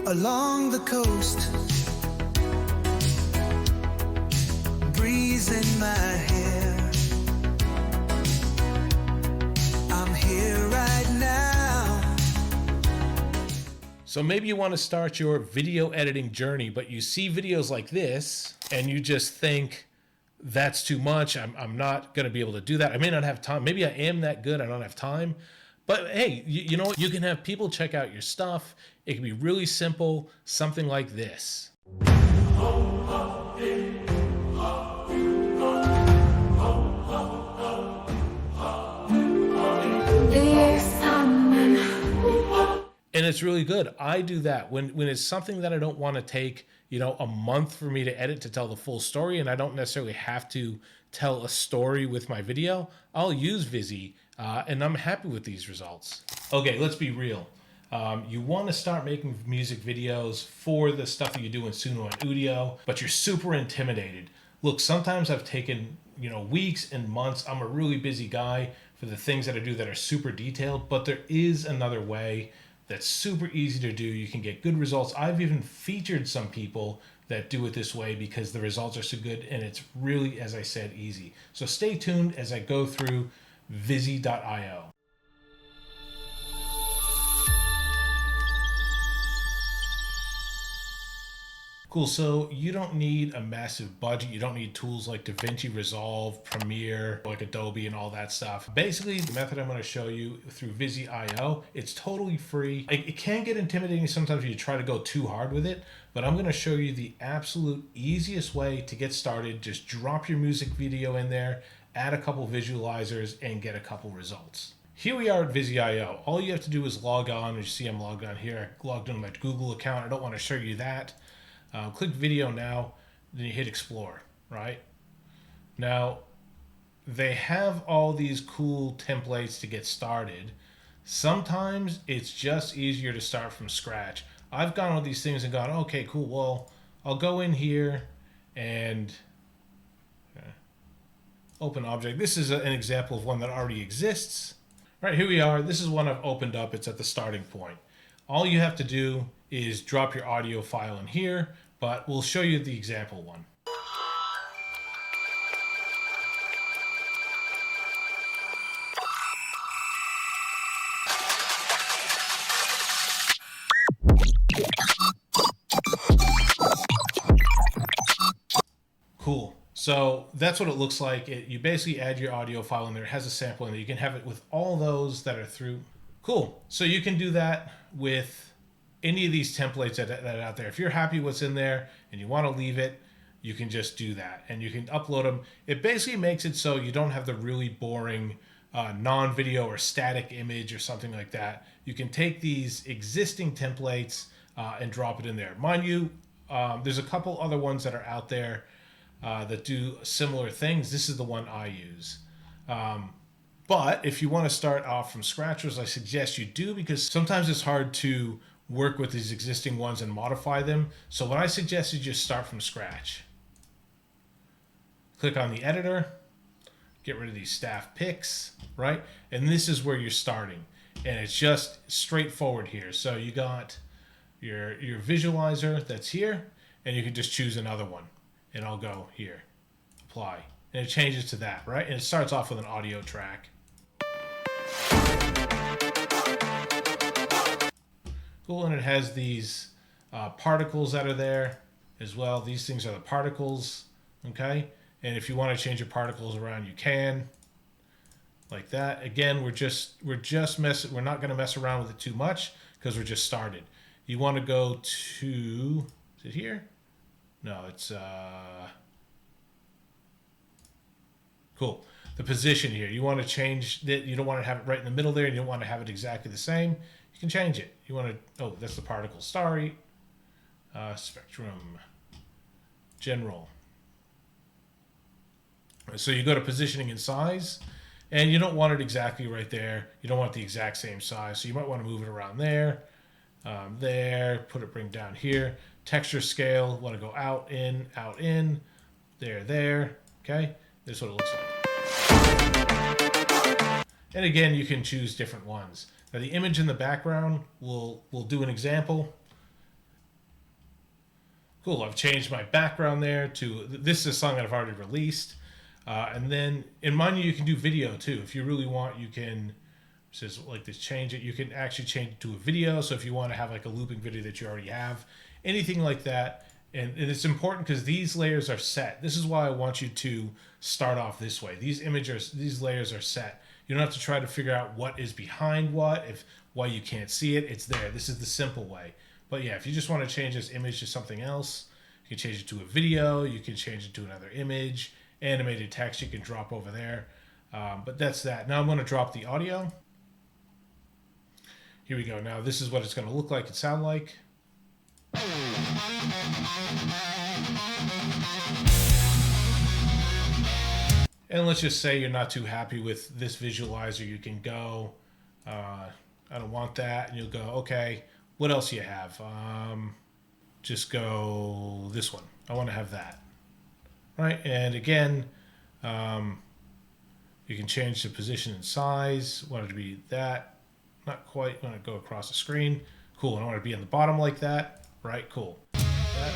along the coast, breeze in my hair. I'm here right now. So maybe you want to start your video editing journey, but you see videos like this and you just think that's too much. I'm not going to be able to do that. I may not have time. Maybe I am that good. I don't have time. But hey, you know what? You can have people check out your stuff. It can be really simple, something like this. And it's really good. I do that when it's something that I don't want to take, a month for me to edit to tell the full story, and I don't necessarily have to tell a story with my video. I'll use Vizio, and I'm happy with these results. Okay, let's be real. You want to start making music videos for the stuff that you do in Suno and Udio, but you're super intimidated. Look, sometimes I've taken, weeks and months. I'm a really busy guy for the things that I do that are super detailed, but there is another way that's super easy to do. You can get good results. I've even featured some people that do it this way because the results are so good, and it's really, as I said, easy. So stay tuned as I go through Vizio.io. Cool, so you don't need a massive budget. You don't need tools like DaVinci Resolve, Premiere, like Adobe and all that stuff. Basically, the method I'm going to show you through Vizio, it's totally free. It can get intimidating sometimes when you try to go too hard with it, but I'm going to show you the absolute easiest way to get started. Just drop your music video in there, add a couple visualizers, and get a couple results. Here we are at Vizio. All you have to do is log on. As you see, I'm logged on here. I logged in my Google account. I don't want to show you that. Click video now, then you hit explore, right? Now, they have all these cool templates to get started. Sometimes it's just easier to start from scratch. I've gone all these things and gone, okay, cool, well, I'll go in here and open object. This is an example of one that already exists. Right, here we are. This is one I've opened up. It's at the starting point. All you have to do is drop your audio file in here, but we'll show you the example one. Cool. So that's what it looks like. You basically add your audio file in there. It has a sample in there. You can have it with all those that are through. Cool. So you can do that with any of these templates that are out there. If you're happy what's in there and you want to leave it, you can just do that. And you can upload them. It basically makes it so you don't have the really boring non-video or static image or something like that. You can take these existing templates and drop it in there. Mind you, there's a couple other ones that are out there that do similar things. This is the one I use. But if you want to start off from scratch, as I suggest you do, because sometimes it's hard to work with these existing ones and modify them. So what I suggest is just start from scratch. Click on the editor, get rid of these staff picks, right? And this is where you're starting. And it's just straightforward here. So you got your visualizer that's here, and you can just choose another one. And I'll go here, apply. And it changes to that, right? And it starts off with an audio track. Cool, and it has these particles that are there as well. These things are the particles, okay? And if you want to change your particles around, you can, like that. Again, we're not going to mess around with it too much because we're just started. You want to go to, is it here? No, it's cool. The position here. You want to change that. You don't want to have it right in the middle there. You don't want to have it exactly the same. You can change it. You want to, oh, that's the particle. Sorry. Spectrum. General. So you go to positioning and size, and you don't want it exactly right there. You don't want the exact same size. So you might want to move it around there, bring down here. Texture scale, want to go out, in, there. Okay. This is what it looks like. And again, you can choose different ones. Now the image in the background, we'll do an example. Cool. I've changed my background there to, this is a song that I've already released. And then, and mind you can do video too. If you really want, you can just like this, change it. You can actually change it to a video. So if you want to have like a looping video that you already have, anything like that. And it's important because these layers are set. This is why I want you to start off this way. These layers are set. You don't have to try to figure out what is behind what, why you can't see it. It's there. This is the simple way. But yeah, if you just want to change this image to something else, you can change it to a video. You can change it to another image. Animated text you can drop over there. But that's that. Now I'm going to drop the audio. Here we go. Now this is what it's going to look like and sound like. And let's just say you're not too happy with this visualizer. You can go, I don't want that. And you'll go, okay, what else do you have? Just go this one. I want to have that. Right. And again, you can change the position and size. Want it to be that. Not quite. Want to go across the screen. Cool. And I want it to be on the bottom like that. Right. Cool. That.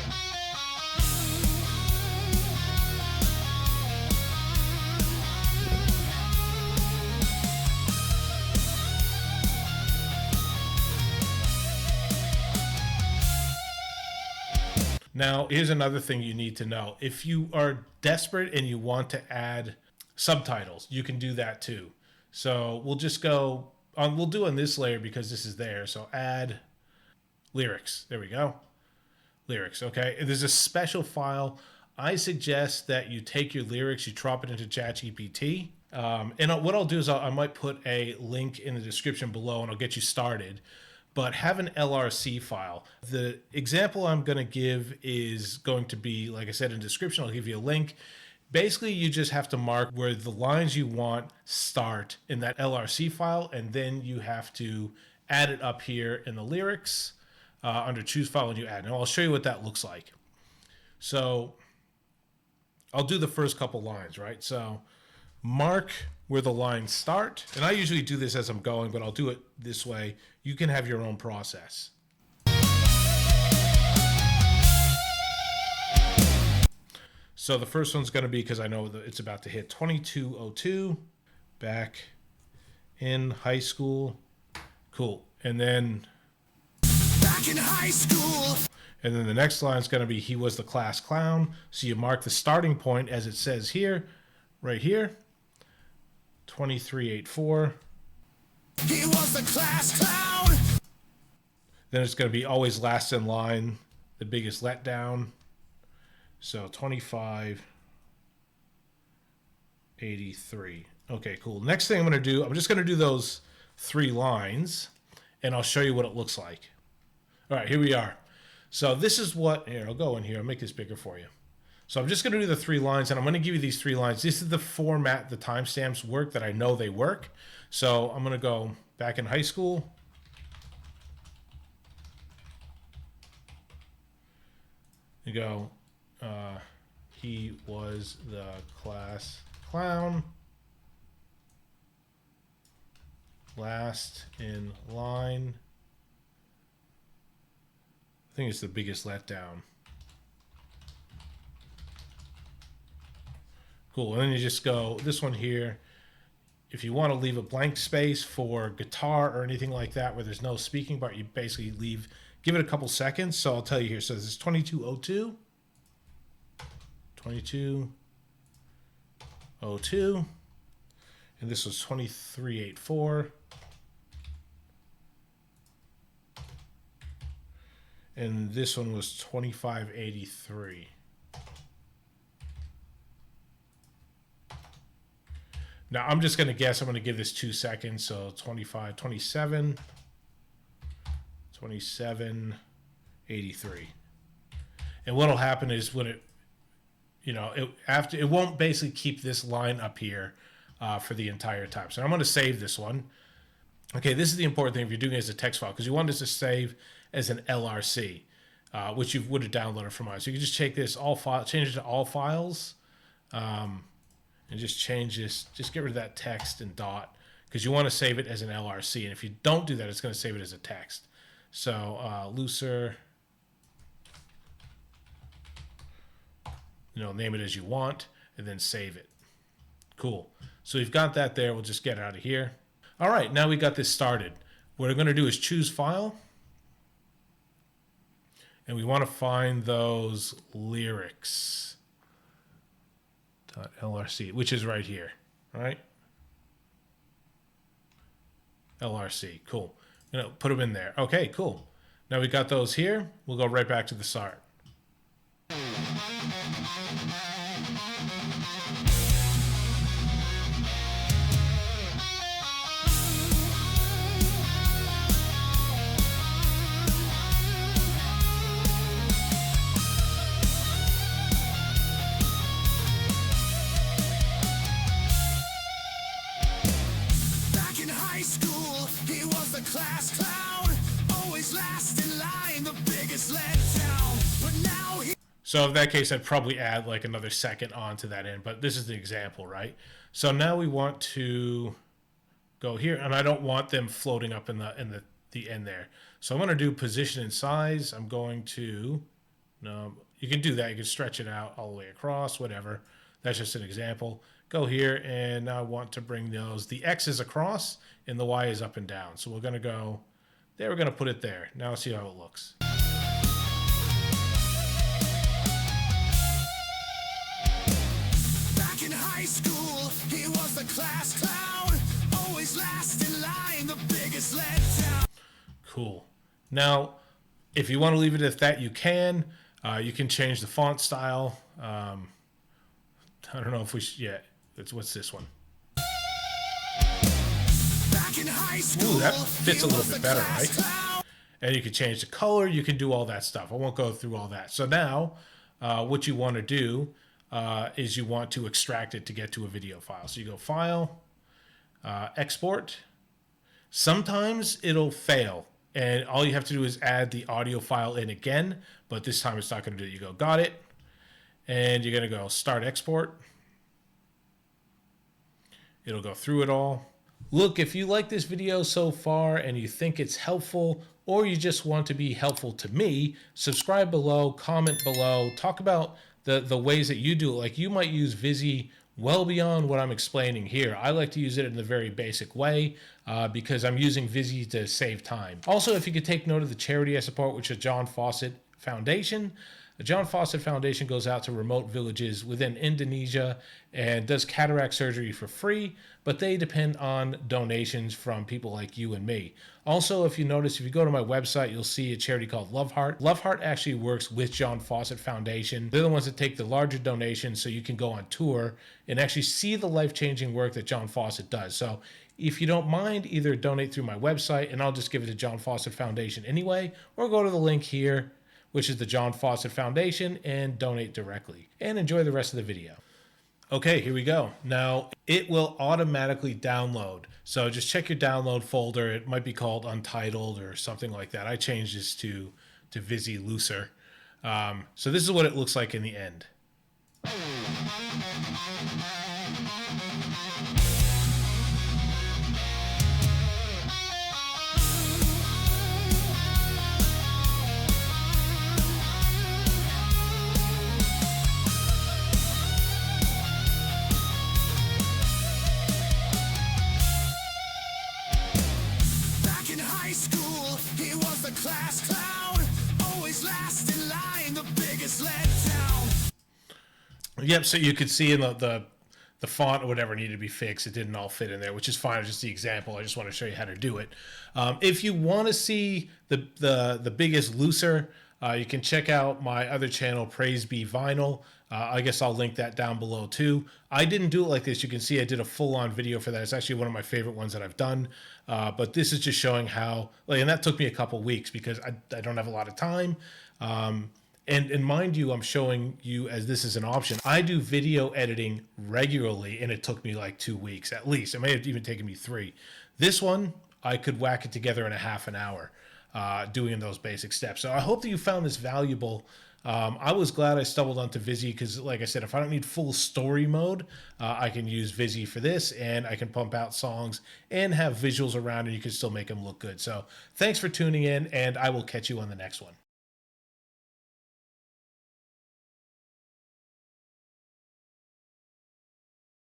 Now, here's another thing you need to know. If you are desperate and you want to add subtitles, you can do that too. So we'll just go on, we'll do on this layer because this is there. So add lyrics. There we go. Lyrics. Okay. And there's a special file. I suggest that you take your lyrics, you drop it into ChatGPT. And what I'll do is I might put a link in the description below and I'll get you started. But have an LRC file. The example I'm going to give is going to be, like I said, in the description. I'll give you a link. Basically, you just have to mark where the lines you want start in that LRC file, and then you have to add it up here in the lyrics under choose file, and you add. Now, I'll show you what that looks like. So I'll do the first couple lines, right? So mark where the lines start. And I usually do this as I'm going, but I'll do it this way. You can have your own process. So the first one's going to be, because I know that it's about to hit 2202, back in high school. Cool. And then Back in high school. And then the next line is going to be, he was the class clown. So you mark the starting point as it says here, right here, 2384. He was the class clown. Then it's going to be always last in line, the biggest letdown. So 2583. Okay, cool. Next thing I'm going to do, I'm just going to do those 3 lines, and I'll show you what it looks like. All right, here we are. So this is what, here, I'll go in here. I'll make this bigger for you. So I'm just going to do the 3 lines, and I'm going to give you these 3 lines. This is the format the timestamps work that I know they work. So I'm going to go back in high school. You go, he was the class clown. Last in line. I think it's the biggest letdown. Cool. And then you just go this one here. If you want to leave a blank space for guitar or anything like that where there's no speaking part, you basically leave, give it a couple seconds. So I'll tell you here. So this is 2202. 2202. And this was 2384. And this one was 2583. Now I'm just going to guess. I'm going to give this 2 seconds. So 25, 27, 27, 83. And what'll happen is when it, you know, it won't basically keep this line up here for the entire time. So I'm going to save this one. Okay, this is the important thing if you're doing it as a text file, because you want this to save as an LRC, which you would have downloaded from us. So you can just take this change it to all files, and just change this. Just get rid of that text and dot, because you want to save it as an LRC. And if you don't do that, it's going to save it as a text. So looser name it as you want, and then save it. Cool. So we've got that there. We'll just get out of here. All right, now we got this started. What we're going to do is choose file. And we want to find those lyrics. .lrc, which is right here, right? LRC, cool. Put them in there. Okay, cool. Now we got those here. We'll go right back to the start. Back in high school, he was the class clown. Always last in line, the biggest letdown. But now he... So in that case, I'd probably add like another second onto that end, but this is the example, right? So now we want to go here, and I don't want them floating up in the end there. So I'm going to do position and size. I'm going to, no, you can do that. You can stretch it out all the way across, whatever. That's just an example. Go here, and now I want to bring the X is across, and the Y is up and down. So we're going to go there. We're going to put it there. Now let's see how it looks. Back in high school, he was the class clown. Always last in line, the biggest letdown. Cool. Now, if you want to leave it at that, you can. You can change the font style. I don't know if we should. Yeah, what's this one? Back in high school, Ooh, that fits a he little was bit the better, class right? clown. And you can change the color. You can do all that stuff. I won't go through all that. So now, what you want to do is you want to extract it to get to a video file. So you go File, Export. Sometimes it'll fail, and all you have to do is add the audio file in again, but this time it's not going to do it. You go, got it, and you're going to go Start Export. It'll go through it all. Look, if you like this video so far and you think it's helpful, or you just want to be helpful to me, subscribe below, comment below, talk about the ways that you do it. Like, you might use Vizio well beyond what I'm explaining here. I like to use it in a very basic way because I'm using Vizio to save time. Also, if you could take note of the charity I support, which is John Fawcett Foundation. The John Fawcett Foundation goes out to remote villages within Indonesia and does cataract surgery for free, but they depend on donations from people like you and me. Also, if you notice, if you go to my website, you'll see a charity called Love Heart. Love Heart actually works with John Fawcett Foundation. They're the ones that take the larger donations so you can go on tour and actually see the life-changing work that John Fawcett does. So if you don't mind, either donate through my website, and I'll just give it to John Fawcett Foundation anyway, or go to the link here, which is the John Fawcett Foundation, and donate directly. And enjoy the rest of the video. Okay, here we go. Now, it will automatically download. So just check your download folder. It might be called Untitled or something like that. I changed this to Vizio Looser. So this is what it looks like in the end. Back in high school, he was the class clown. Always last in line, the biggest letdown. Yep, so you could see in the font or whatever needed to be fixed. It didn't all fit in there, which is fine. It's just the example. I just want to show you how to do it. If you want to see the biggest looser, you can check out my other channel, Praise Be Vinyl. I guess I'll link that down below too. I didn't do it like this. You can see I did a full-on video for that. It's actually one of my favorite ones that I've done. But this is just showing how, and that took me a couple weeks because I don't have a lot of time. And mind you, I'm showing you as this is an option. I do video editing regularly, and it took me like 2 weeks at least. It may have even taken me 3. This one, I could whack it together in a half an hour doing those basic steps. So I hope that you found this valuable. I was glad I stumbled onto Vizio because, like I said, if I don't need full story mode, I can use Vizio for this, and I can pump out songs and have visuals around, and you can still make them look good. So thanks for tuning in, and I will catch you on the next one.